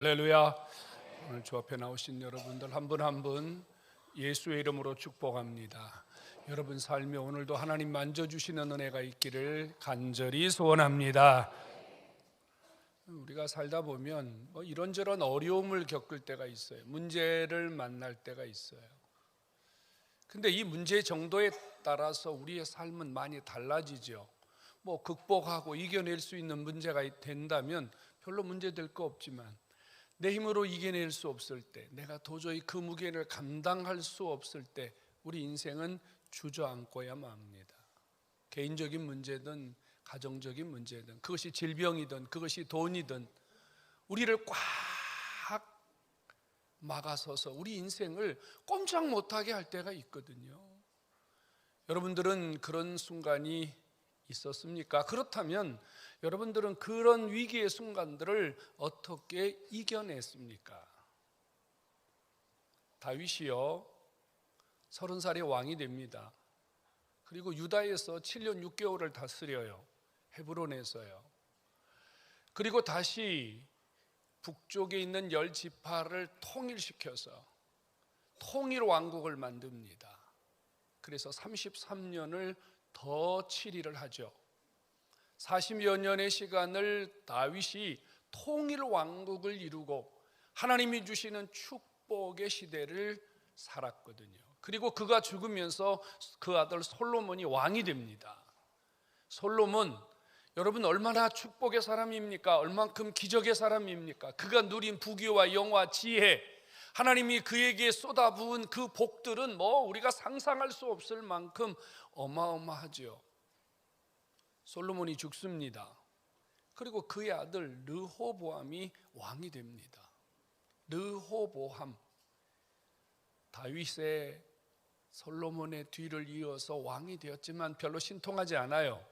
할렐루야. 오늘 주 앞에 나오신 여러분들 한 분 한 분 예수의 이름으로 축복합니다. 여러분 삶에 오늘도 하나님 만져주시는 은혜가 있기를 간절히 소원합니다. 우리가 살다 보면 이런저런 어려움을 겪을 때가 있어요. 문제를 만날 때가 있어요. 근데 이 문제 정도에 따라서 우리의 삶은 많이 달라지죠. 극복하고 이겨낼 수 있는 문제가 된다면 별로 문제될 거 없지만, 내 힘으로 이겨낼 수 없을 때, 내가 도저히 그 무게를 감당할 수 없을 때 우리 인생은 주저앉고야 맙니다. 개인적인 문제든 가정적인 문제든, 그것이 질병이든 그것이 돈이든 우리를 꽉 막아서서 우리 인생을 꼼짝 못하게 할 때가 있거든요. 여러분들은 그런 순간이 있었습니까? 그렇다면 여러분들은 그런 위기의 순간들을 어떻게 이겨냈습니까? 다윗이요 30살에 왕이 됩니다. 그리고 유다에서 7년 6개월을 다스려요. 헤브론에서요. 그리고 다시 북쪽에 있는 10지파를 통일시켜서 통일 왕국을 만듭니다. 그래서 33년을 더 치리를 하죠. 40여 년의 시간을 다윗이 통일 왕국을 이루고 하나님이 주시는 축복의 시대를 살았거든요. 그리고 그가 죽으면서 그 아들 솔로몬이 왕이 됩니다. 솔로몬, 여러분 얼마나 축복의 사람입니까? 얼만큼 기적의 사람입니까? 그가 누린 부귀와 영화, 지혜, 하나님이 그에게 쏟아부은 그 복들은 우리가 상상할 수 없을 만큼 어마어마하죠. 솔로몬이 죽습니다. 그리고 그의 아들 르호보암이 왕이 됩니다. 르호보암, 다윗의 솔로몬의 뒤를 이어서 왕이 되었지만 별로 신통하지 않아요.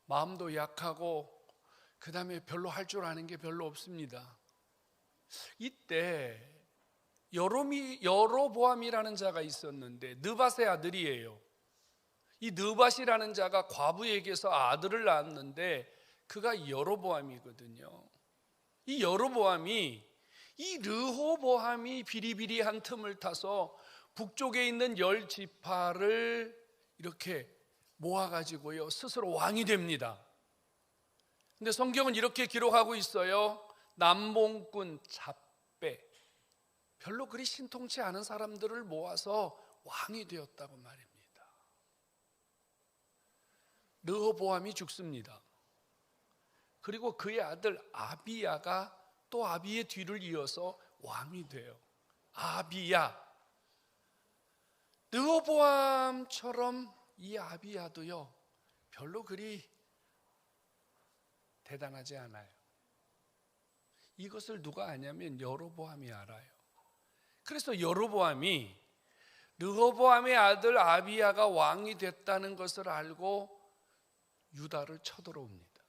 마음도 약하고 그 다음에 별로 할 줄 아는 게 별로 없습니다. 이때 여로보암이라는 자가 있었는데 느밧의 아들이에요. 이 느밧이라는 자가 과부에게서 아들을 낳았는데 그가 여로보암이거든요. 이 여로보암이 이 르호보암이 비리비리한 틈을 타서 북쪽에 있는 10지파를 이렇게 모아가지고요 스스로 왕이 됩니다. 근데 성경은 이렇게 기록하고 있어요. 남봉꾼, 잡배, 별로 그리 신통치 않은 사람들을 모아서 왕이 되었다고 말입니다. 르호보암이 죽습니다. 그리고 그의 아들 아비야가 또 아비의 뒤를 이어서 왕이 돼요. 아비야. 르호보암처럼 이 아비야도요 별로 그리 대단하지 않아요. 이것을 누가 아냐면 여로보암이 알아요. 그래서 여로보암이 르호보암의 아들 아비야가 왕이 됐다는 것을 알고 유다를 쳐들어옵니다.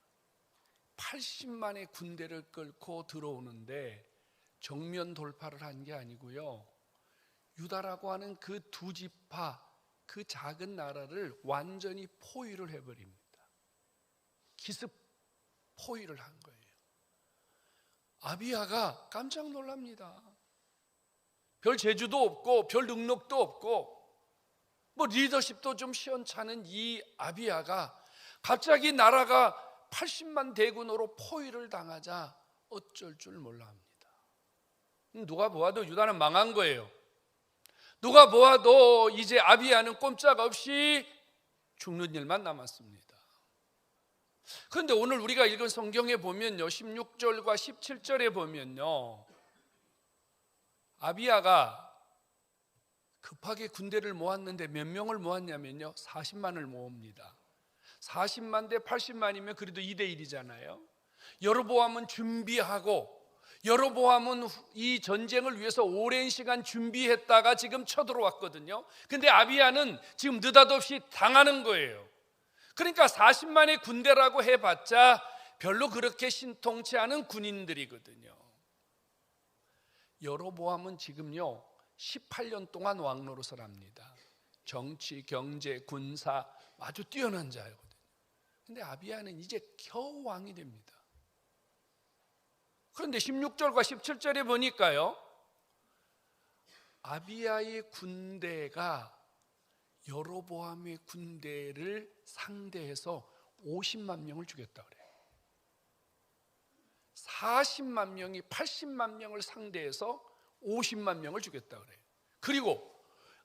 80만의 군대를 끌고 들어오는데 정면 돌파를 한 게 아니고요, 유다라고 하는 그 두 지파, 그 작은 나라를 완전히 포위를 해버립니다. 기습 포위를 한 거예요. 아비야가 깜짝 놀랍니다. 별 재주도 없고 별 능력도 없고 리더십도 좀 시원찮은 이 아비야가 갑자기 나라가 80만 대군으로 포위를 당하자 어쩔 줄 몰라 합니다. 누가 보아도 유다는 망한 거예요. 누가 보아도 이제 아비야는 꼼짝없이 죽는 일만 남았습니다. 그런데 오늘 우리가 읽은 성경에 보면요 16절과 17절에 보면요 아비야가 급하게 군대를 모았는데 몇 명을 모았냐면요 40만을 모읍니다. 40만 대 80만이면 그래도 2대 1이잖아요. 여로보암은 준비하고, 여로보암은 이 전쟁을 위해서 오랜 시간 준비했다가 지금 쳐들어왔거든요. 근데 아비야는 지금 느닷없이 당하는 거예요. 그러니까 40만의 군대라고 해봤자 별로 그렇게 신통치 않은 군인들이거든요. 여로보암은 지금요 18년 동안 왕 노릇을 합니다. 정치, 경제, 군사 아주 뛰어난 자예요. 근데 아비야는 이제 겨우 왕이 됩니다. 그런데 16절과 17절에 보니까요, 아비야의 군대가 여로보암의 군대를 상대해서 50만 명을 죽였다 그래요. 40만 명이 80만 명을 상대해서 50만 명을 죽였다 그래요. 그리고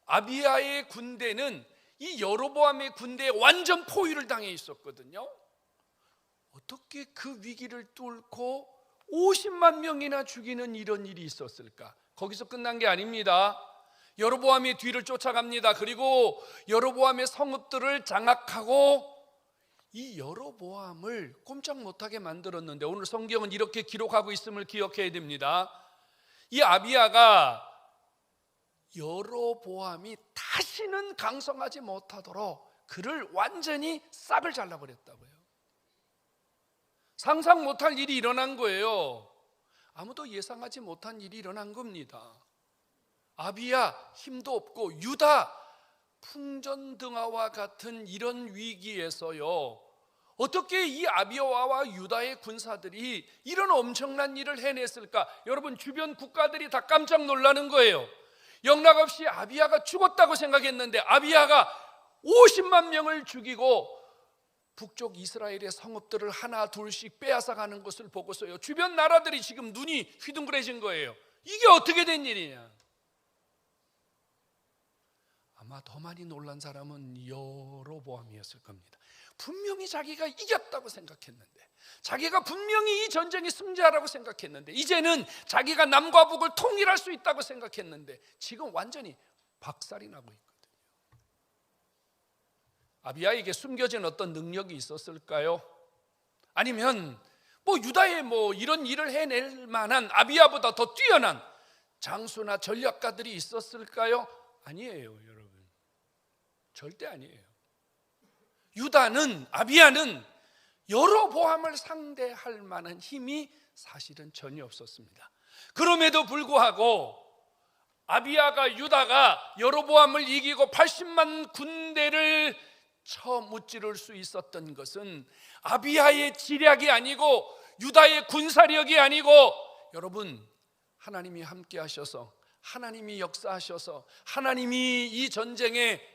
아비야의 군대는 이 여로보암의 군대에 완전 포위를 당해 있었거든요. 어떻게 그 위기를 뚫고 50만 명이나 죽이는 이런 일이 있었을까? 거기서 끝난 게 아닙니다. 여로보암의 뒤를 쫓아갑니다. 그리고 여로보암의 성읍들을 장악하고 이 여로보암을 꼼짝 못하게 만들었는데, 오늘 성경은 이렇게 기록하고 있음을 기억해야 됩니다. 이 아비야가 여로보암이 다시는 강성하지 못하도록 그를 완전히 싹을 잘라버렸다고요. 상상 못할 일이 일어난 거예요. 아무도 예상하지 못한 일이 일어난 겁니다. 아비야 힘도 없고 유다 풍전등화와 같은 이런 위기에서요, 어떻게 이 아비야와 유다의 군사들이 이런 엄청난 일을 해냈을까? 여러분, 주변 국가들이 다 깜짝 놀라는 거예요. 영락없이 아비야가 죽었다고 생각했는데 아비야가 50만 명을 죽이고 북쪽 이스라엘의 성읍들을 하나 둘씩 빼앗아가는 것을 보고서요, 주변 나라들이 지금 눈이 휘둥그레진 거예요. 이게 어떻게 된 일이냐? 아마 더 많이 놀란 사람은 여로보암이었을 겁니다. 분명히 자기가 이겼다고 생각했는데, 자기가 분명히 이 전쟁의 승자라고 생각했는데, 이제는 자기가 남과 북을 통일할 수 있다고 생각했는데 지금 완전히 박살이 나고 있거든요. 아비야에게 숨겨진 어떤 능력이 있었을까요? 아니면 유다에 이런 일을 해낼 만한 아비야보다 더 뛰어난 장수나 전략가들이 있었을까요? 아니에요, 여러분. 절대 아니에요. 아비야는 여로보암을 상대할 만한 힘이 사실은 전혀 없었습니다. 그럼에도 불구하고 아비야가, 유다가 여로보암을 이기고 80만 군대를 쳐무찌를 수 있었던 것은 아비야의 지략이 아니고 유다의 군사력이 아니고, 여러분, 하나님이 함께 하셔서, 하나님이 역사하셔서, 하나님이 이 전쟁의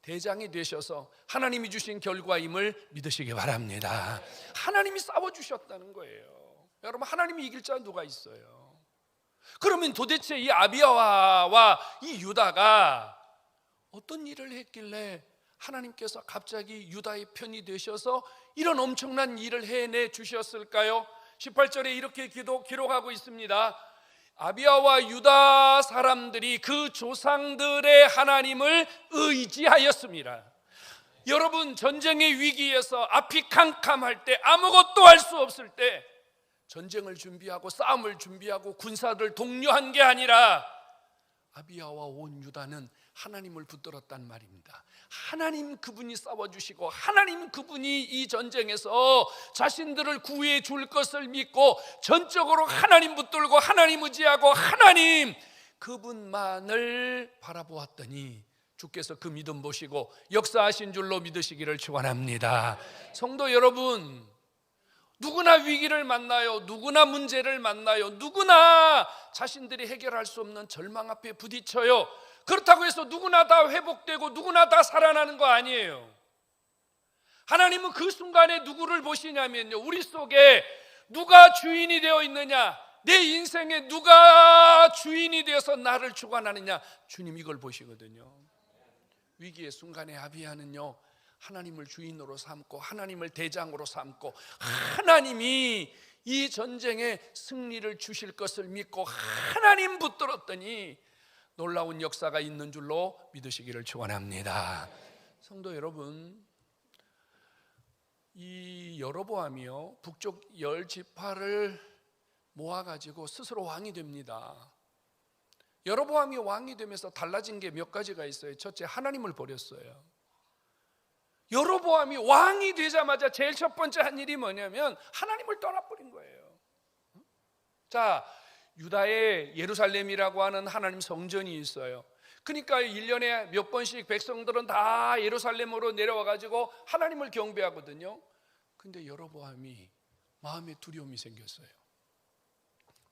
대장이 되셔서 하나님이 주신 결과임을 믿으시기 바랍니다. 하나님이 싸워주셨다는 거예요. 여러분, 하나님이 이길 자 누가 있어요? 그러면 도대체 이 아비야와 이 유다가 어떤 일을 했길래 하나님께서 갑자기 유다의 편이 되셔서 이런 엄청난 일을 해내 주셨을까요? 18절에 이렇게 기록하고 있습니다. 아비야와 유다 사람들이 그 조상들의 하나님을 의지하였습니다. 여러분, 전쟁의 위기에서 앞이 캄캄할 때, 아무것도 할 수 없을 때 전쟁을 준비하고 싸움을 준비하고 군사들 독려한 게 아니라 아비야와 온 유다는 하나님을 붙들었단 말입니다. 하나님 그분이 싸워주시고, 하나님 그분이 이 전쟁에서 자신들을 구해 줄 것을 믿고 전적으로 하나님 붙들고 하나님 의지하고 하나님 그분만을 바라보았더니 주께서 그 믿음 보시고 역사하신 줄로 믿으시기를 축원합니다. 성도 여러분, 누구나 위기를 만나요. 누구나 문제를 만나요. 누구나 자신들이 해결할 수 없는 절망 앞에 부딪혀요. 그렇다고 해서 누구나 다 회복되고 누구나 다 살아나는 거 아니에요. 하나님은 그 순간에 누구를 보시냐면요, 우리 속에 누가 주인이 되어 있느냐, 내 인생에 누가 주인이 되어서 나를 주관하느냐, 주님 이걸 보시거든요. 위기의 순간에 아비야는요, 하나님을 주인으로 삼고 하나님을 대장으로 삼고 하나님이 이 전쟁에 승리를 주실 것을 믿고 하나님 붙들었더니 놀라운 역사가 있는 줄로 믿으시기를 축원합니다. 성도 여러분, 이 여로보암이요, 북쪽 10지파를 모아가지고 스스로 왕이 됩니다. 여로보암이 왕이 되면서 달라진 게 몇 가지가 있어요. 첫째, 하나님을 버렸어요. 여로보암이 왕이 되자마자 제일 첫 번째 한 일이 뭐냐면 하나님을 떠나버린 거예요. 자, 유다에 예루살렘이라고 하는 하나님 성전이 있어요. 그러니까 1년에 몇 번씩 백성들은 다 예루살렘으로 내려와가지고 하나님을 경배하거든요. 근데 여로보암이 마음에 두려움이 생겼어요.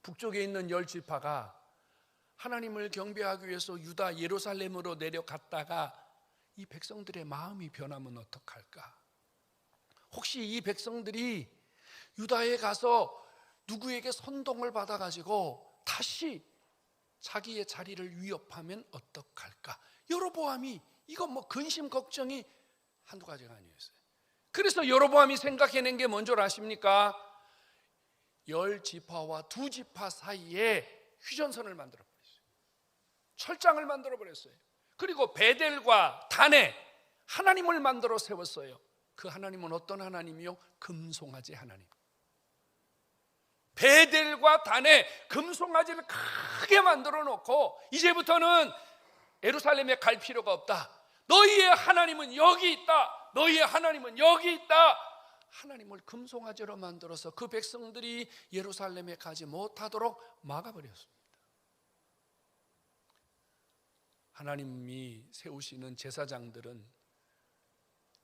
북쪽에 있는 10지파가 하나님을 경배하기 위해서 유다 예루살렘으로 내려갔다가 이 백성들의 마음이 변하면 어떡할까? 혹시 이 백성들이 유다에 가서 누구에게 선동을 받아가지고 다시 자기의 자리를 위협하면 어떡할까? 여로보암이 이거 뭐 근심 걱정이 한두 가지가 아니었어요. 그래서 여로보암이 생각해낸 게 뭔 줄 아십니까? 10지파와 2지파 사이에 휴전선을 만들어 버렸어요. 철장을 만들어 버렸어요. 그리고 베델과 단에 하나님을 만들어 세웠어요. 그 하나님은 어떤 하나님이요? 금송아지 하나님. 베델과 단에 금송아지를 크게 만들어 놓고 이제부터는 예루살렘에 갈 필요가 없다. 너희의 하나님은 여기 있다. 너희의 하나님은 여기 있다. 하나님을 금송아지로 만들어서 그 백성들이 예루살렘에 가지 못하도록 막아버렸습니다. 하나님이 세우시는 제사장들은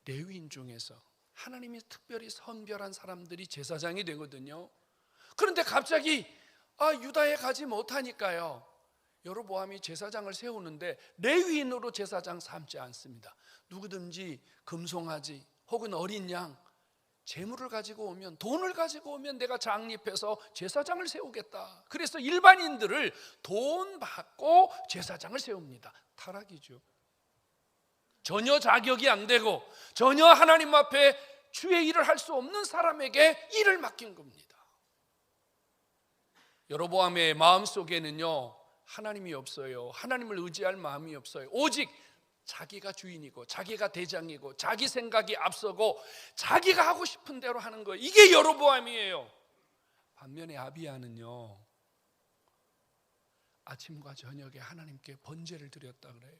레위인 중에서 하나님이 특별히 선별한 사람들이 제사장이 되거든요. 그런데 갑자기 유다에 가지 못하니까요, 여로보암이 제사장을 세우는데 레위인으로 제사장 삼지 않습니다. 누구든지 금송아지 혹은 어린 양, 재물을 가지고 오면, 돈을 가지고 오면 내가 장립해서 제사장을 세우겠다. 그래서 일반인들을 돈 받고 제사장을 세웁니다. 타락이죠. 전혀 자격이 안 되고 전혀 하나님 앞에 주의 일을 할 수 없는 사람에게 일을 맡긴 겁니다. 여로보암의 마음속에는요, 하나님이 없어요. 하나님을 의지할 마음이 없어요. 오직 자기가 주인이고 자기가 대장이고 자기 생각이 앞서고 자기가 하고 싶은 대로 하는 거예요. 이게 여로보암이에요. 반면에 아비야는요, 아침과 저녁에 하나님께 번제를 드렸다 그래요.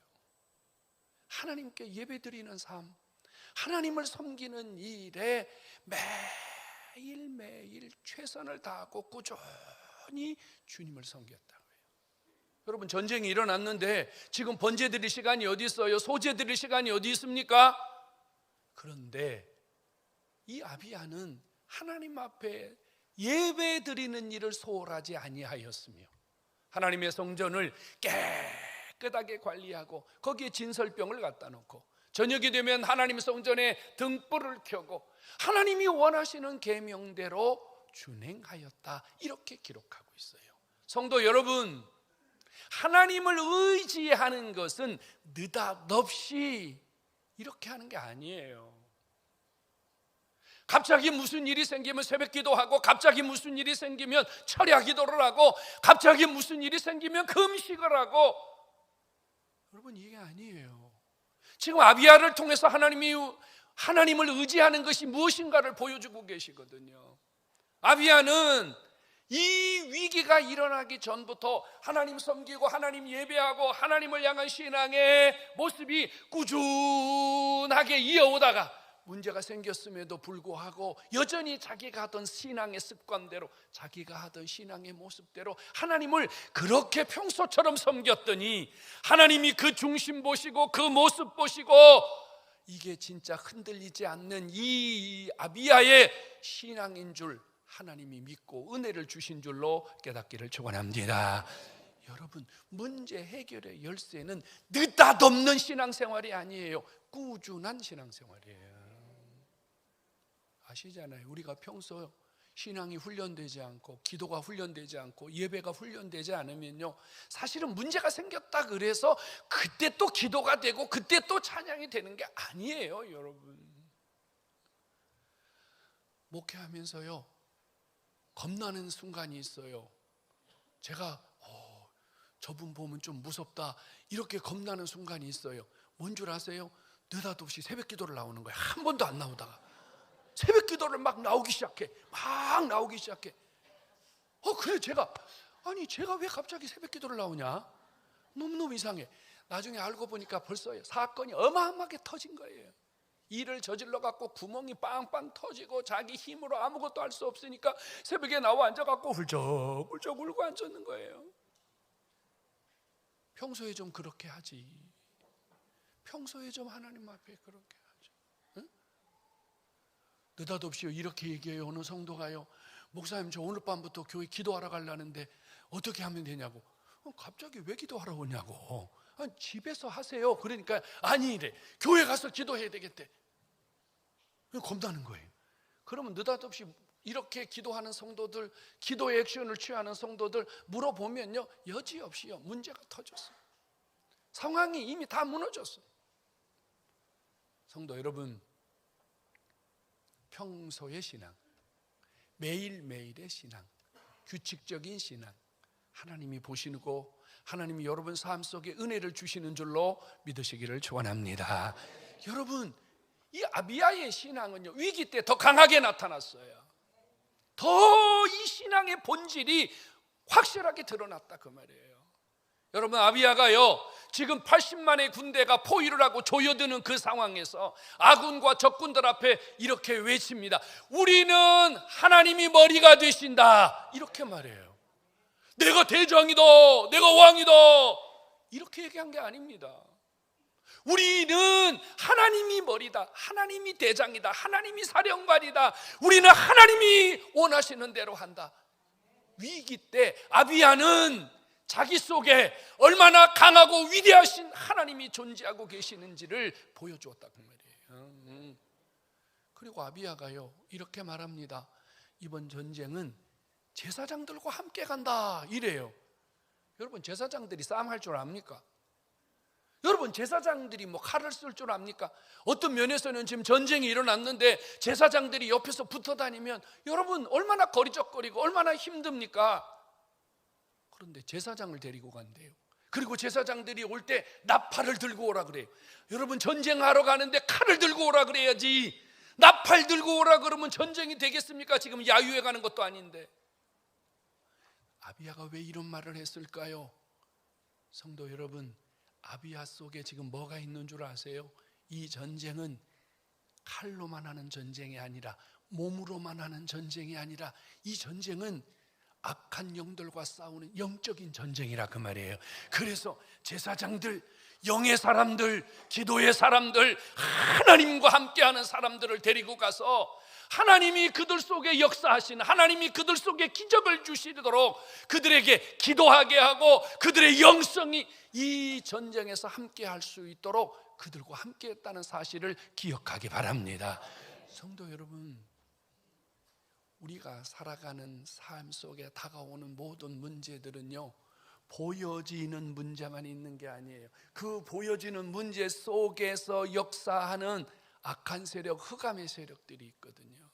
하나님께 예배드리는 삶, 하나님을 섬기는 일에 매일매일 최선을 다하고 꾸준히 주님을 섬겼다. 여러분, 전쟁이 일어났는데 지금 번제 드릴 시간이 어디 있어요? 소제 드릴 시간이 어디 있습니까? 그런데 이 아비야는 하나님 앞에 예배 드리는 일을 소홀하지 아니하였으며 하나님의 성전을 깨끗하게 관리하고 거기에 진설병을 갖다 놓고 저녁이 되면 하나님 성전에 등불을 켜고 하나님이 원하시는 계명대로 준행하였다. 이렇게 기록하고 있어요. 성도 여러분, 하나님을 의지하는 것은 느닷없이 이렇게 하는 게 아니에요. 갑자기 무슨 일이 생기면 새벽 기도하고, 갑자기 무슨 일이 생기면 철야 기도를 하고, 갑자기 무슨 일이 생기면 금식을 하고. 여러분, 이게 아니에요. 지금 아비야를 통해서 하나님을 의지하는 것이 무엇인가를 보여주고 계시거든요. 아비야는 이 위기가 일어나기 전부터 하나님 섬기고 하나님 예배하고 하나님을 향한 신앙의 모습이 꾸준하게 이어오다가 문제가 생겼음에도 불구하고 여전히 자기가 하던 신앙의 습관대로, 자기가 하던 신앙의 모습대로 하나님을 그렇게 평소처럼 섬겼더니 하나님이 그 중심 보시고 그 모습 보시고 이게 진짜 흔들리지 않는 이 아비야의 신앙인 줄 하나님이 믿고 은혜를 주신 줄로 깨닫기를 축원합니다. 여러분, 문제 해결의 열쇠는 느닷없는 신앙생활이 아니에요. 꾸준한 신앙생활이에요. 아시잖아요. 우리가 평소 신앙이 훈련되지 않고 기도가 훈련되지 않고 예배가 훈련되지 않으면요, 사실은 문제가 생겼다 그래서 그때 또 기도가 되고 그때 또 찬양이 되는 게 아니에요. 여러분, 목회하면서요 겁나는 순간이 있어요. 제가 저분 보면 좀 무섭다 이렇게 겁나는 순간이 있어요. 뭔 줄 아세요? 느닷없이 새벽 기도를 나오는 거예요. 한 번도 안 나오다가 새벽 기도를 막 나오기 시작해. 그래 제가 왜 갑자기 새벽 기도를 나오냐? 너무너무 이상해. 나중에 알고 보니까 벌써 사건이 어마어마하게 터진 거예요. 일을 저질러 갖고 구멍이 빵빵 터지고 자기 힘으로 아무것도 할 수 없으니까 새벽에 나와 앉아 갖고 훌쩍훌쩍 울고 앉았는 거예요. 평소에 좀 그렇게 하지. 평소에 좀 하나님 앞에 그렇게 하죠. 응? 느닷없이 이렇게 얘기해요. 어느 성도가요, 목사님, 저 오늘 밤부터 교회 기도하러 가려는데 어떻게 하면 되냐고. 갑자기 왜 기도하러 오냐고. 집에서 하세요. 그러니까 아니래, 교회 가서 기도해야 되겠대. 겁나는 거예요. 그러면 느닷없이 이렇게 기도하는 성도들, 기도의 액션을 취하는 성도들 물어보면요, 여지없이요 문제가 터졌어요. 상황이 이미 다 무너졌어요. 성도 여러분, 평소의 신앙, 매일매일의 신앙, 규칙적인 신앙, 하나님이 보시고 하나님이 여러분 삶 속에 은혜를 주시는 줄로 믿으시기를 축원합니다. 여러분, 이 아비야의 신앙은요, 위기 때 더 강하게 나타났어요. 더 이 신앙의 본질이 확실하게 드러났다 그 말이에요. 여러분, 아비야가요 지금 80만의 군대가 포위를 하고 조여드는 그 상황에서 아군과 적군들 앞에 이렇게 외칩니다. 우리는 하나님이 머리가 되신다, 이렇게 말해요. 내가 대장이다, 내가 왕이다, 이렇게 얘기한 게 아닙니다. 우리는 하나님이 머리다, 하나님이 대장이다, 하나님이 사령관이다, 우리는 하나님이 원하시는 대로 한다. 위기 때 아비야는 자기 속에 얼마나 강하고 위대하신 하나님이 존재하고 계시는지를 보여주었다 그 말이에요. 그리고 아비야가요 이렇게 말합니다. 이번 전쟁은 제사장들과 함께 간다, 이래요. 여러분, 제사장들이 싸움할 줄 압니까? 여러분, 제사장들이 뭐 칼을 쓸 줄 압니까? 어떤 면에서는 지금 전쟁이 일어났는데 제사장들이 옆에서 붙어 다니면 여러분 얼마나 거리적거리고 얼마나 힘듭니까? 그런데 제사장을 데리고 간대요. 그리고 제사장들이 올 때 나팔을 들고 오라 그래요. 여러분, 전쟁하러 가는데 칼을 들고 오라 그래야지, 나팔 들고 오라 그러면 전쟁이 되겠습니까? 지금 야유회 가는 것도 아닌데. 아비야가 왜 이런 말을 했을까요? 성도 여러분, 아비야 속에 지금 뭐가 있는 줄 아세요? 이 전쟁은 칼로만 하는 전쟁이 아니라, 몸으로만 하는 전쟁이 아니라, 이 전쟁은 악한 영들과 싸우는 영적인 전쟁이라 그 말이에요. 그래서 제사장들, 영의 사람들, 기도의 사람들, 하나님과 함께하는 사람들을 데리고 가서 하나님이 그들 속에 역사하시는, 하나님이 그들 속에 기적을 주시도록 그들에게 기도하게 하고 그들의 영성이 이 전쟁에서 함께할 수 있도록 그들과 함께했다는 사실을 기억하기 바랍니다. 성도 여러분, 우리가 살아가는 삶 속에 다가오는 모든 문제들은요, 보여지는 문제만 있는 게 아니에요. 그 보여지는 문제 속에서 역사하는 악한 세력, 흑암의 세력들이 있거든요.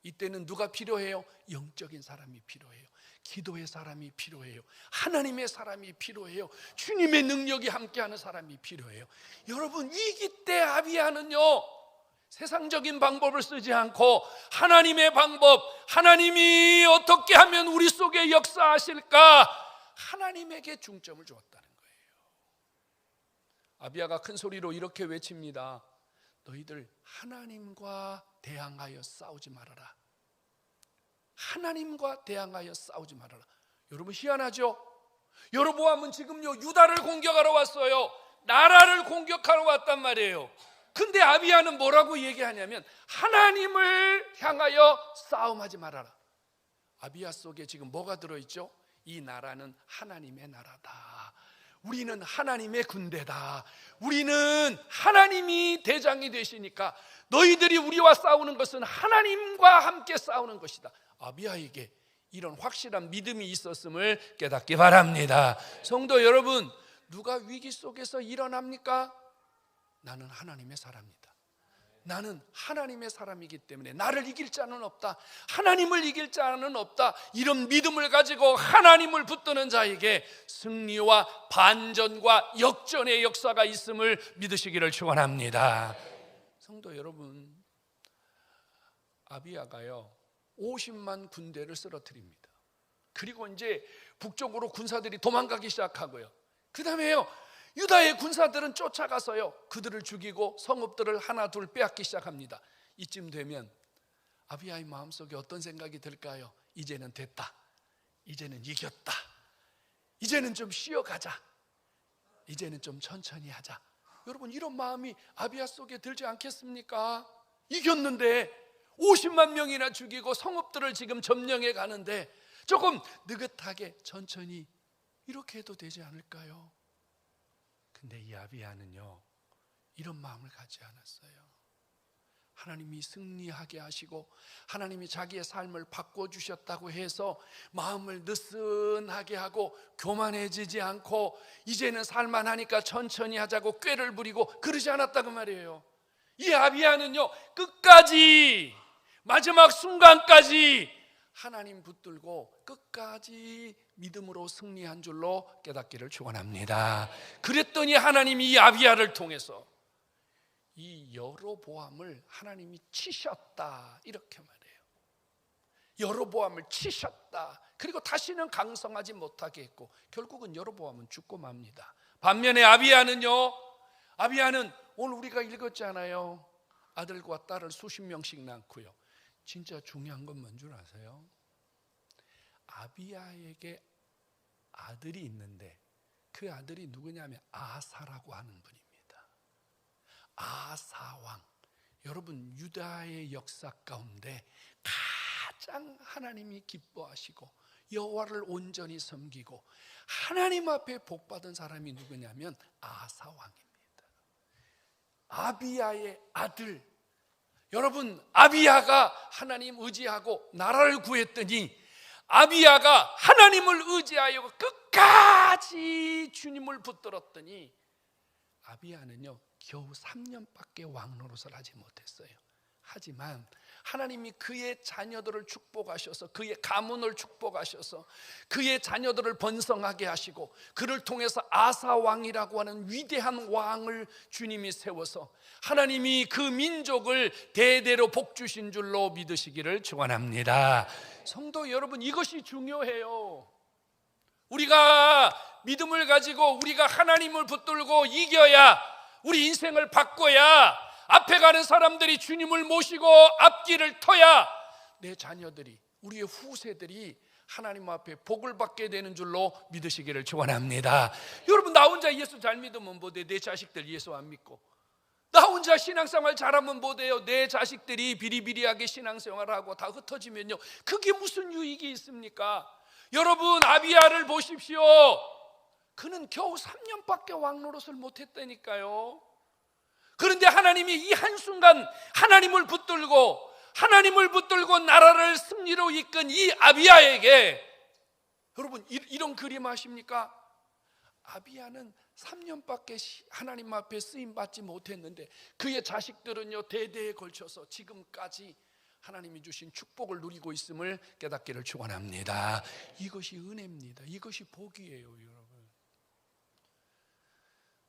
이때는 누가 필요해요? 영적인 사람이 필요해요. 기도의 사람이 필요해요. 하나님의 사람이 필요해요. 주님의 능력이 함께하는 사람이 필요해요. 여러분, 위기 때 아비야는요, 세상적인 방법을 쓰지 않고 하나님의 방법, 하나님이 어떻게 하면 우리 속에 역사하실까, 하나님에게 중점을 주었다는 거예요. 아비야가 큰 소리로 이렇게 외칩니다. 너희들 하나님과 대항하여 싸우지 말아라. 하나님과 대항하여 싸우지 말아라. 여러분, 희한하죠? 여로보암은 지금요 유다를 공격하러 왔어요. 나라를 공격하러 왔단 말이에요. 근데 아비야는 뭐라고 얘기하냐면 하나님을 향하여 싸움하지 말아라. 아비야 속에 지금 뭐가 들어있죠? 이 나라는 하나님의 나라다. 우리는 하나님의 군대다. 우리는 하나님이 대장이 되시니까 너희들이 우리와 싸우는 것은 하나님과 함께 싸우는 것이다. 아비야에게 이런 확실한 믿음이 있었음을 깨닫기 바랍니다. 성도 여러분, 누가 위기 속에서 일어납니까? 나는 하나님의 사람이다. 나는 하나님의 사람이기 때문에 나를 이길 자는 없다, 하나님을 이길 자는 없다. 이런 믿음을 가지고 하나님을 붙드는 자에게 승리와 반전과 역전의 역사가 있음을 믿으시기를 축원합니다. 성도 여러분, 아비야가요 50만 군대를 쓰러뜨립니다. 그리고 이제 북쪽으로 군사들이 도망가기 시작하고요. 그 다음에요 유다의 군사들은 쫓아가서요 그들을 죽이고 성읍들을 하나 둘 빼앗기 시작합니다. 이쯤 되면 아비야의 마음속에 어떤 생각이 들까요? 이제는 됐다, 이제는 이겼다, 이제는 좀 쉬어가자, 이제는 좀 천천히 하자. 여러분, 이런 마음이 아비야 속에 들지 않겠습니까? 이겼는데 50만 명이나 죽이고 성읍들을 지금 점령해 가는데 조금 느긋하게 천천히 이렇게 해도 되지 않을까요? 근데 이 아비야는요, 이런 마음을 갖지 않았어요. 하나님이 승리하게 하시고 하나님이 자기의 삶을 바꿔주셨다고 해서 마음을 느슨하게 하고 교만해지지 않고 이제는 살만하니까 천천히 하자고 꾀를 부리고 그러지 않았다고 말이에요. 이 아비야는요, 끝까지 마지막 순간까지 하나님 붙들고 끝까지 믿음으로 승리한 줄로 깨닫기를 축원합니다. 그랬더니 하나님이 이 아비야를 통해서 이 여로보암을 하나님이 치셨다, 이렇게 말해요. 여로보암을 치셨다. 그리고 다시는 강성하지 못하게 했고 결국은 여로보암은 죽고 맙니다. 반면에 아비야는 오늘 우리가 읽었잖아요. 아들과 딸을 수십 명씩 낳고요. 진짜 중요한 건 뭔 줄 아세요? 아비야에게 아들이 있는데 그 아들이 누구냐면 아사라고 하는 분입니다. 아사왕. 여러분, 유다의 역사 가운데 가장 하나님이 기뻐하시고 여호와를 온전히 섬기고 하나님 앞에 복받은 사람이 누구냐면 아사왕입니다. 아비야의 아들. 여러분, 아비야가 하나님 의지하고 나라를 구했더니 아비야가 하나님을 의지하여 끝까지 주님을 붙들었더니 아비야는요, 겨우 3년밖에 왕 노릇을 하지 못했어요. 하지만 하나님이 그의 자녀들을 축복하셔서 그의 가문을 축복하셔서 그의 자녀들을 번성하게 하시고 그를 통해서 아사 왕이라고 하는 위대한 왕을 주님이 세워서 하나님이 그 민족을 대대로 복 주신 줄로 믿으시기를 축원합니다. 성도 여러분, 이것이 중요해요. 우리가 믿음을 가지고 우리가 하나님을 붙들고 이겨야, 우리 인생을 바꿔야, 앞에 가는 사람들이 주님을 모시고 앞길을 터야 내 자녀들이, 우리의 후세들이 하나님 앞에 복을 받게 되는 줄로 믿으시기를 축원합니다. 여러분, 나 혼자 예수 잘 믿으면 뭐돼? 내 자식들 예수 안 믿고, 나 혼자 신앙생활 잘하면 뭐돼요? 내 자식들이 비리비리하게 신앙생활하고 다 흩어지면요, 그게 무슨 유익이 있습니까? 여러분, 아비야를 보십시오. 그는 겨우 3년밖에 왕 노릇을 못했다니까요. 그런데 하나님이 이 한순간 하나님을 붙들고 나라를 승리로 이끈 이 아비야에게, 여러분, 이런 그림 아십니까? 아비야는 3년밖에 하나님 앞에 쓰임받지 못했는데 그의 자식들은요, 대대에 걸쳐서 지금까지 하나님이 주신 축복을 누리고 있음을 깨닫기를 축원합니다. 이것이 은혜입니다. 이것이 복이에요. 여러분,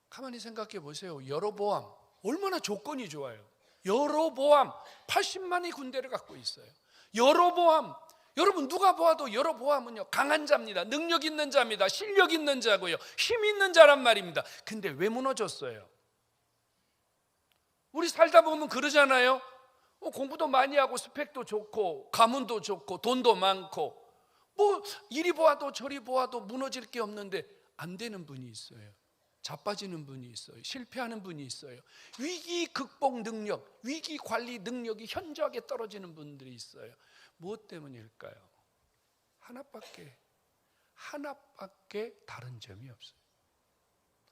가만히 생각해 보세요. 여로보암 얼마나 조건이 좋아요. 여로보암 80만의 군대를 갖고 있어요. 여로보암, 여러분, 누가 보아도 여로보암은요, 강한 자입니다. 능력 있는 자입니다. 실력 있는 자고요, 힘 있는 자란 말입니다. 근데 왜 무너졌어요? 우리 살다 보면 그러잖아요. 공부도 많이 하고 스펙도 좋고 가문도 좋고 돈도 많고 뭐 이리 보아도 저리 보아도 무너질 게 없는데 안 되는 분이 있어요. 자빠지는 분이 있어요. 실패하는 분이 있어요. 위기 극복 능력, 위기 관리 능력이 현저하게 떨어지는 분들이 있어요. 무엇 때문일까요? 하나밖에 다른 점이 없어요.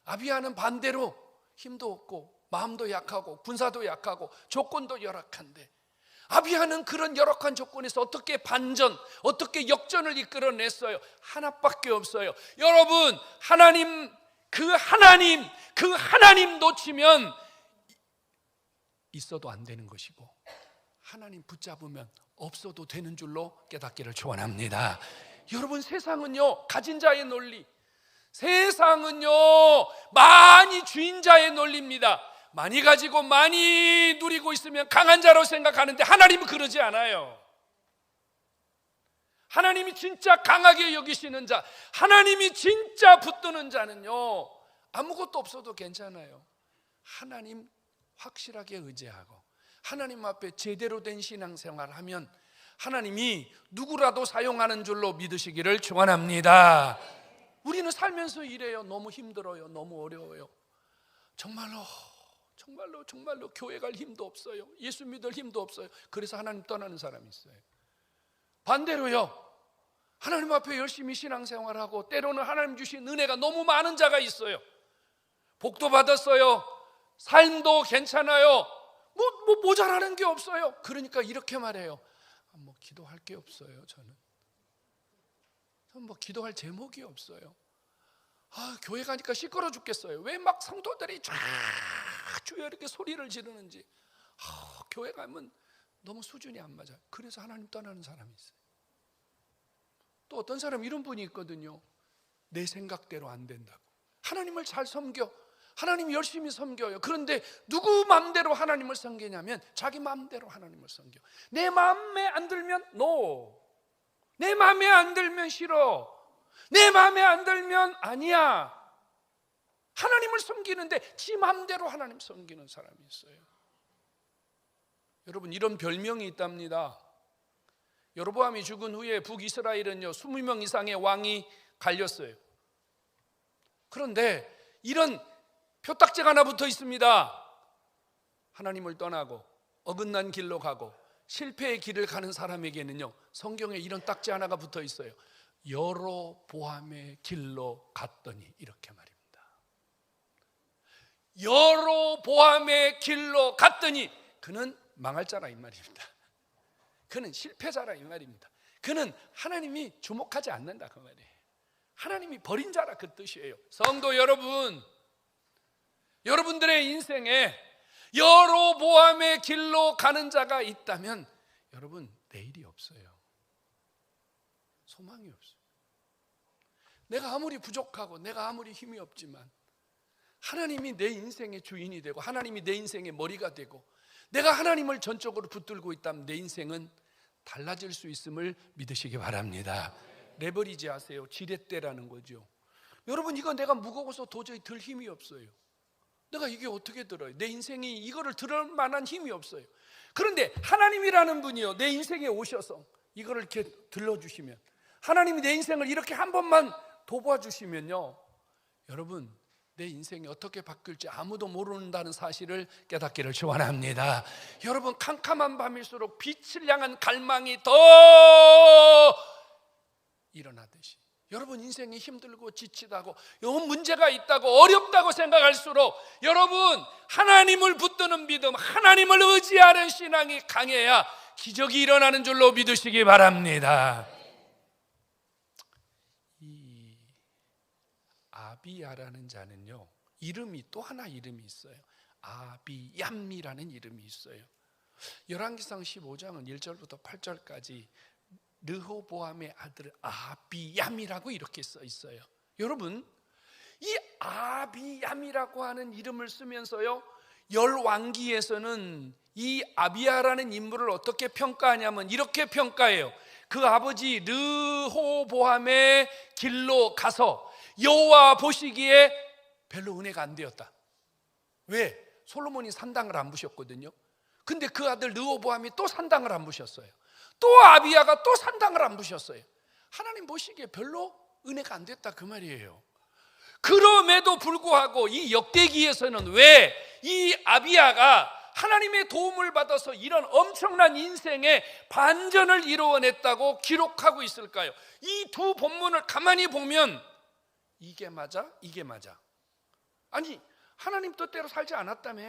아비야는 반대로 힘도 없고 마음도 약하고 군사도 약하고 조건도 열악한데, 아비야는 그런 열악한 조건에서 어떻게 반전, 어떻게 역전을 이끌어냈어요? 하나밖에 없어요. 여러분, 그 하나님 놓치면 있어도 안 되는 것이고, 하나님 붙잡으면 없어도 되는 줄로 깨닫기를 축원합니다. 여러분, 세상은요, 가진 자의 논리, 세상은요, 많이 주인 자의 논리입니다. 많이 가지고 많이 누리고 있으면 강한 자로 생각하는데 하나님은 그러지 않아요. 하나님이 진짜 강하게 여기시는 자, 하나님이 진짜 붙드는 자는요, 아무것도 없어도 괜찮아요. 하나님 확실하게 의지하고 하나님 앞에 제대로 된 신앙생활을 하면 하나님이 누구라도 사용하는 줄로 믿으시기를 축원합니다. 우리는 살면서 이래요. 너무 힘들어요. 너무 어려워요. 정말로 정말로 교회 갈 힘도 없어요. 예수 믿을 힘도 없어요. 그래서 하나님 떠나는 사람이 있어요. 반대로요, 하나님 앞에 열심히 신앙생활하고 때로는 하나님 주신 은혜가 너무 많은 자가 있어요. 복도 받았어요. 삶도 괜찮아요. 모자라는 게 없어요. 그러니까 이렇게 말해요. 기도할 게 없어요. 저는 기도할 제목이 없어요. 교회 가니까 시끄러 죽겠어요. 왜 막 성도들이 쫙 주여 이렇게 소리를 지르는지. 교회 가면 너무 수준이 안 맞아요. 그래서 하나님 떠나는 사람이 있어요. 또 어떤 사람 이런 분이 있거든요. 내 생각대로 안 된다고. 하나님을 잘 섬겨. 하나님 열심히 섬겨요. 그런데 누구 마음대로 하나님을 섬기냐면 자기 마음대로 하나님을 섬겨. 내 마음에 안 들면 NO. 내 마음에 안 들면 싫어. 내 마음에 안 들면 아니야. 하나님을 섬기는데 지 마음대로 하나님 섬기는 사람이 있어요. 여러분, 이런 별명이 있답니다. 여로보암이 죽은 후에 북이스라엘은요 20명 이상의 왕이 갈렸어요. 그런데 이런 표딱지가 하나 붙어 있습니다. 하나님을 떠나고 어긋난 길로 가고 실패의 길을 가는 사람에게는요 성경에 이런 딱지 하나가 붙어 있어요. 여로보암의 길로 갔더니, 이렇게 말입니다. 여로보암의 길로 갔더니 그는 망할 자라 이 말입니다. 그는 실패자라 이 말입니다. 그는 하나님이 주목하지 않는다 그 말이에요. 하나님이 버린 자라 그 뜻이에요. 성도 여러분, 여러분들의 인생에 여로보암의 길로 가는 자가 있다면 여러분, 내일이 없어요. 소망이 없어요. 내가 아무리 부족하고 내가 아무리 힘이 없지만 하나님이 내 인생의 주인이 되고 하나님이 내 인생의 머리가 되고 내가 하나님을 전적으로 붙들고 있다면 내 인생은 달라질 수 있음을 믿으시기 바랍니다. 레버리지 하세요. 지렛대라는 거죠. 여러분, 이거 내가 무거워서 도저히 들 힘이 없어요. 내가 이게 어떻게 들어요? 내 인생이 이거를 들을 만한 힘이 없어요. 그런데 하나님이라는 분이요 내 인생에 오셔서 이거를 이렇게 들러주시면, 하나님이 내 인생을 이렇게 한 번만 도와주시면요 여러분, 내 인생이 어떻게 바뀔지 아무도 모른다는 사실을 깨닫기를 축원합니다. 여러분, 캄캄한 밤일수록 빛을 향한 갈망이 더 일어나듯이 여러분 인생이 힘들고 지치다고 문제가 있다고 어렵다고 생각할수록 여러분 하나님을 붙드는 믿음, 하나님을 의지하는 신앙이 강해야 기적이 일어나는 줄로 믿으시기 바랍니다. 이 아비야라는 자는요 이름이 또 하나 이름이 있어요. 아비얌이라는 이름이 있어요. 열왕기상 15장은 1절부터 8절까지 르호보암의 아들 아비얌이라고 이렇게 써 있어요. 여러분, 이 아비얌이라고 하는 이름을 쓰면서요 열왕기에서는 이 아비야라는 인물을 어떻게 평가하냐면 이렇게 평가해요. 그 아버지 르호보암의 길로 가서 여호와 보시기에 별로 은혜가 안 되었다. 왜? 솔로몬이 산당을 안 부셨거든요. 근데 그 아들 르호보암이 또 산당을 안 부셨어요. 또 아비야가 또 산당을 안 부셨어요. 하나님 보시기에 별로 은혜가 안 됐다 그 말이에요. 그럼에도 불구하고 이 역대기에서는 왜 이 아비야가 하나님의 도움을 받아서 이런 엄청난 인생의 반전을 이루어냈다고 기록하고 있을까요? 이 두 본문을 가만히 보면 이게 맞아? 이게 맞아? 아니, 하나님 뜻대로 살지 않았다며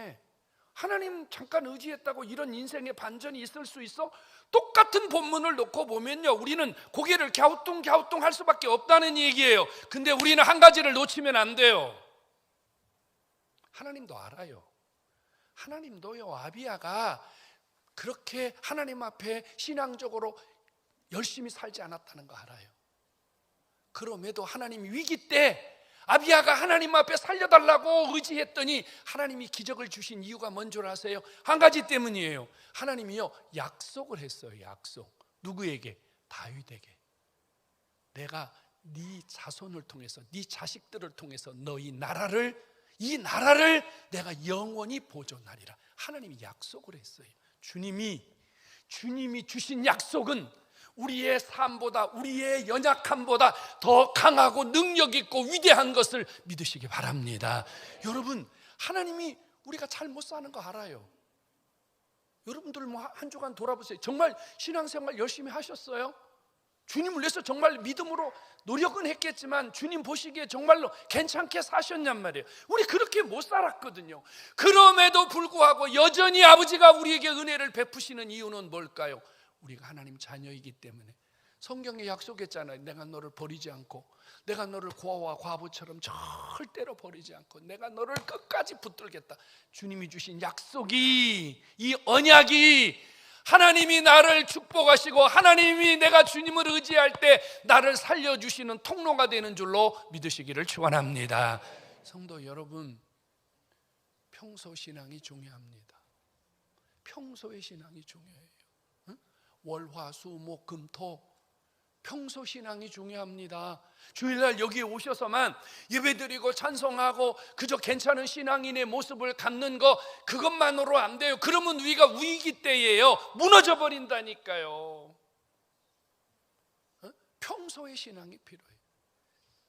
하나님 잠깐 의지했다고 이런 인생의 반전이 있을 수 있어? 똑같은 본문을 놓고 보면요 우리는 고개를 갸우뚱갸우뚱 할 수밖에 없다는 얘기예요. 근데 우리는 한 가지를 놓치면 안 돼요. 하나님도 알아요. 하나님도요 아비야가 그렇게 하나님 앞에 신앙적으로 열심히 살지 않았다는 거 알아요. 그럼에도 하나님이 위기 때 아비야가 하나님 앞에 살려달라고 의지했더니 하나님이 기적을 주신 이유가 뭔 줄 아세요? 한 가지 때문이에요. 하나님이요 약속을 했어요. 약속. 누구에게? 다윗에게. 내가 네 자손을 통해서 네 자식들을 통해서 이 나라를 내가 영원히 보존하리라. 하나님이 약속을 했어요. 주님이 주신 약속은 우리의 삶보다 우리의 연약함보다 더 강하고 능력 있고 위대한 것을 믿으시기 바랍니다. 여러분, 하나님이 우리가 잘 못 사는 거 알아요. 여러분들 뭐 한 주간 돌아보세요. 정말 신앙생활 열심히 하셨어요? 주님을 위해서 정말 믿음으로 노력은 했겠지만 주님 보시기에 정말로 괜찮게 사셨냔 말이에요. 우리 그렇게 못 살았거든요. 그럼에도 불구하고 여전히 아버지가 우리에게 은혜를 베푸시는 이유는 뭘까요? 우리가 하나님 자녀이기 때문에. 성경에 약속했잖아요. 내가 너를 버리지 않고, 내가 너를 고아와 과부처럼 절대로 버리지 않고, 내가 너를 끝까지 붙들겠다. 주님이 주신 약속이, 이 언약이, 하나님이 나를 축복하시고 하나님이 내가 주님을 의지할 때 나를 살려주시는 통로가 되는 줄로 믿으시기를 축원합니다. 성도 여러분, 평소 신앙이 중요합니다. 평소의 신앙이 중요해요. 월화수목금토 평소 신앙이 중요합니다. 주일날 여기에 오셔서만 예배드리고 찬송하고 그저 괜찮은 신앙인의 모습을 갖는 거, 그것만으로 안 돼요. 그러면 우리가 위기 때예요. 무너져 버린다니까요. 평소의 신앙이 필요해요.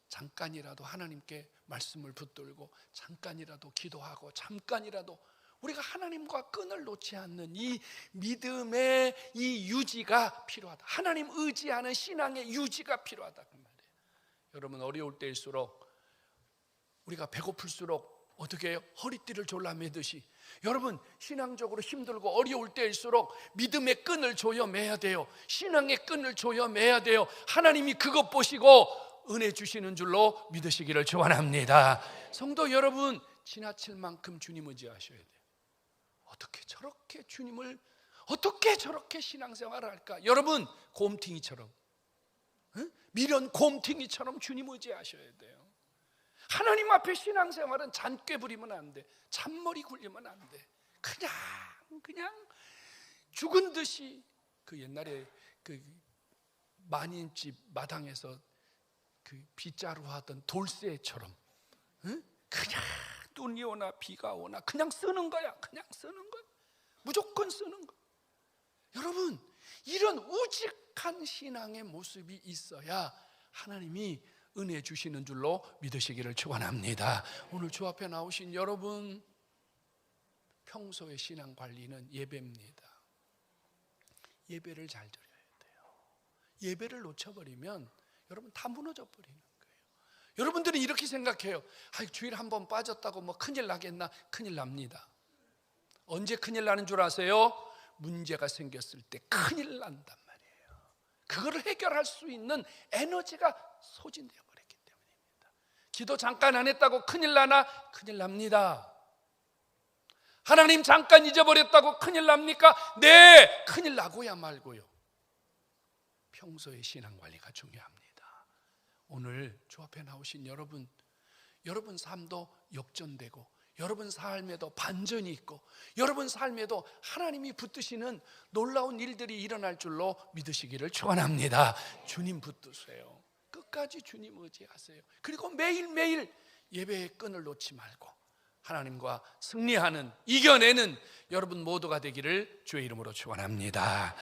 잠깐이라도 하나님께 말씀을 붙들고, 잠깐이라도 기도하고, 잠깐이라도 우리가 하나님과 끈을 놓지 않는 이 믿음의 이 유지가 필요하다. 하나님 의지하는 신앙의 유지가 필요하다 그 말이에요. 여러분, 어려울 때일수록, 우리가 배고플수록 어떻게 해요? 허리띠를 졸라매듯이 여러분, 신앙적으로 힘들고 어려울 때일수록 믿음의 끈을 조여매야 돼요. 신앙의 끈을 조여매야 돼요. 하나님이 그것 보시고 은혜 주시는 줄로 믿으시기를 축원합니다. 성도 여러분, 지나칠 만큼 주님 의지하셔야 돼요. 어떻게 저렇게 주님을, 어떻게 저렇게 신앙생활을 할까? 여러분, 곰탱이처럼, 미련 곰탱이처럼 주님 의지하셔야 돼요. 하나님 앞에 신앙생활은 잔꾀 부리면 안 돼. 잔머리 굴리면 안 돼. 그냥 죽은 듯이, 그 옛날에 그 만인집 마당에서 그 빗자루 하던 돌쇠처럼, 그냥 눈이 오나 비가 오나 그냥 쓰는 거야. 그냥 쓰는 거야. 무조건 쓰는 거야. 여러분, 이런 우직한 신앙의 모습이 있어야 하나님이 은혜 주시는 줄로 믿으시기를 축원합니다. 오늘 주 앞에 나오신 여러분, 평소의 신앙 관리는 예배입니다. 예배를 잘 드려야 돼요. 예배를 놓쳐버리면 여러분 다 무너져 버리는 거예요. 여러분들은 이렇게 생각해요. 주일 한 번 빠졌다고 뭐 큰일 나겠나? 큰일 납니다. 언제 큰일 나는 줄 아세요? 문제가 생겼을 때 큰일 난단 말이에요. 그거를 해결할 수 있는 에너지가 소진되어 버렸기 때문입니다. 기도 잠깐 안 했다고 큰일 나나? 큰일 납니다. 하나님 잠깐 잊어버렸다고 큰일 납니까? 네, 큰일 나고야 말고요. 평소의 신앙관리가 중요합니다. 오늘 주 앞에 나오신 여러분, 여러분 삶도 역전되고, 여러분 삶에도 반전이 있고, 여러분 삶에도 하나님이 붙드시는 놀라운 일들이 일어날 줄로 믿으시기를 축원합니다. 주님 붙드세요. 끝까지 주님 의지하세요. 그리고 매일매일 예배의 끈을 놓지 말고 하나님과 승리하는, 이겨내는 여러분 모두가 되기를 주의 이름으로 축원합니다.